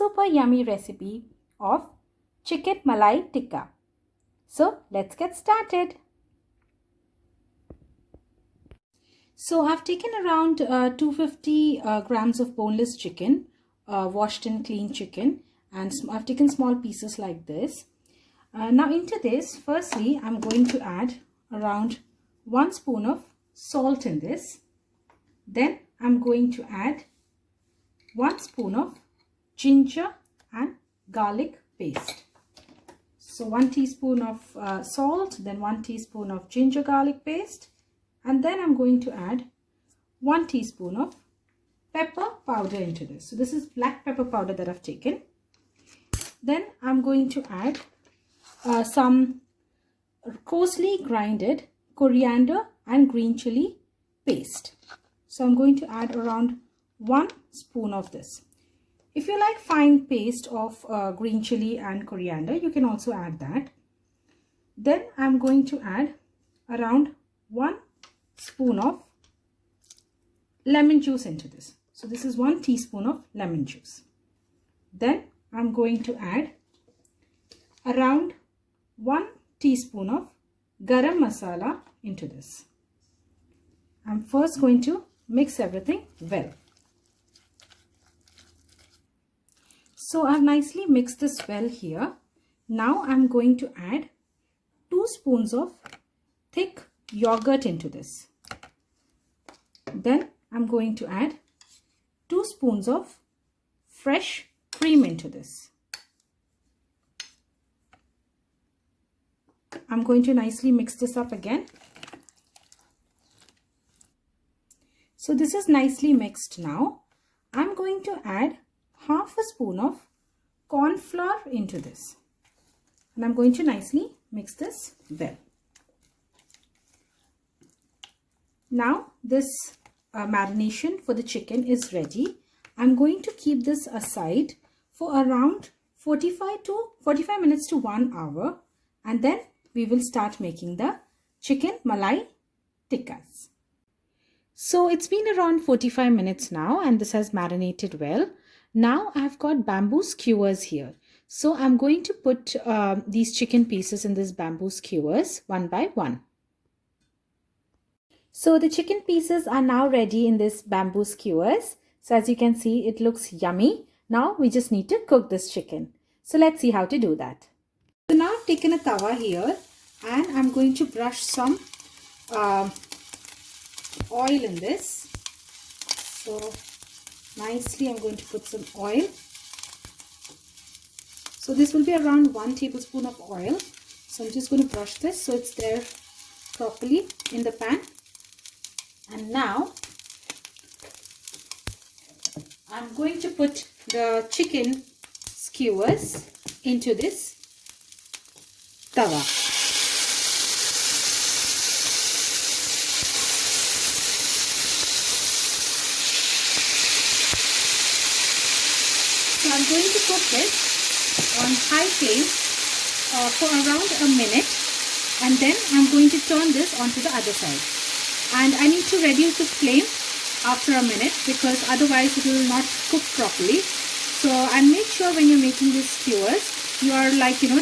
super yummy recipe of chicken malai tikka. So let's get started. So I've taken around 250 grams of boneless chicken, washed and clean chicken, and I've taken small pieces like this. Now into this, firstly, I'm going to add around 1 spoon of salt in this. Then I'm going to add 1 spoon of ginger and garlic paste. So 1 teaspoon of salt, then 1 teaspoon of ginger garlic paste, and then I'm going to add 1 teaspoon of pepper powder into this. So this is black pepper powder that I've taken. Then I'm going to add some coarsely grinded coriander and green chili paste. So I'm going to add around 1 spoon of this. If you like fine paste of green chili and coriander, you can also add that. Then I'm going to add around 1 spoon of lemon juice into this. So this is 1 teaspoon of lemon juice. Then I'm going to add around 1 teaspoon of garam masala into this. I'm first going to mix everything well. So I've nicely mixed this well here. Now I'm going to add 2 spoons of thick yogurt into this. Then I'm going to add 2 spoons of fresh cream into this. I'm going to nicely mix this up again. So this is nicely mixed now. I'm going to add half a spoon of corn flour into this. And I'm going to nicely mix this well. Now this marination for the chicken is ready. I'm going to keep this aside for around 45 minutes to 1 hour, and then we will start making the chicken malai tikkas. So it's been around 45 minutes now and this has marinated well. Now I've got bamboo skewers here. So I'm going to put these chicken pieces in this bamboo skewers one by one. So the chicken pieces are now ready in this bamboo skewers. So as you can see, it looks yummy. Now we just need to cook this chicken. So let's see how to do that. So now I've taken a tawa here and I'm going to brush some oil in this. So nicely I'm going to put some oil. So this will be around 1 tablespoon of oil. So I'm just going to brush this so it's there properly in the pan. And now I'm going to put the chicken skewers into this tawa. So I'm going to cook this on high flame for around a minute, and then I'm going to turn this onto the other side. And I need to reduce the flame after a minute because otherwise it will not cook properly. So, and make sure when you're making these skewers, you are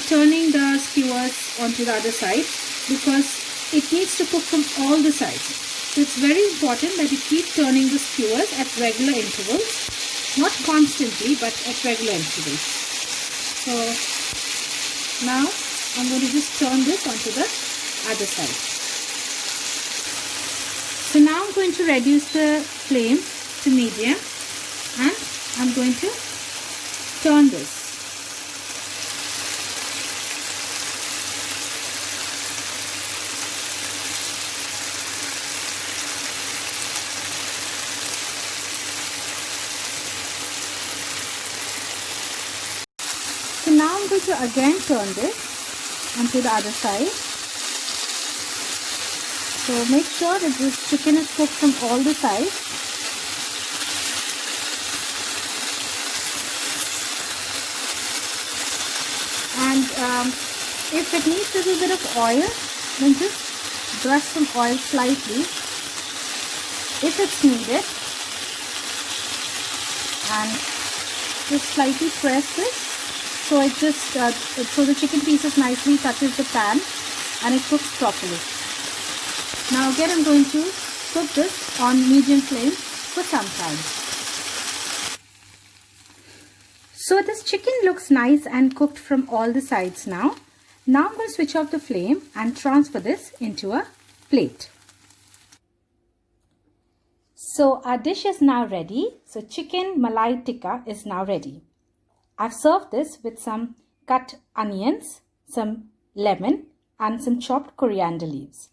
turning the skewers onto the other side because it needs to cook from all the sides. So it's very important that you keep turning the skewers at regular intervals. Not constantly, but at regular intervals. So now I'm going to just turn this onto the other side. So now I'm going to reduce the flame to medium and I'm going to turn this. So now I'm going to again turn this onto the other side. So make sure that this chicken is cooked from all the sides. And if it needs a little bit of oil, then just brush some oil slightly if it's needed. And just slightly press this so it just so the chicken pieces nicely touches the pan and it cooks properly. Now again I'm going to cook this on medium flame for some time. So this chicken looks nice and cooked from all the sides now. Now I'm going to switch off the flame and transfer this into a plate. So our dish is now ready. So chicken malai tikka is now ready. I've served this with some cut onions, some lemon and some chopped coriander leaves.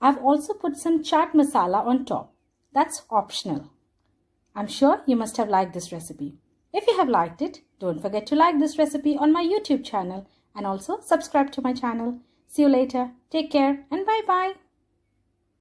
I've also put some chaat masala on top. That's optional. I'm sure you must have liked this recipe. If you have liked it, don't forget to like this recipe on my YouTube channel and also subscribe to my channel. See you later. Take care and bye-bye.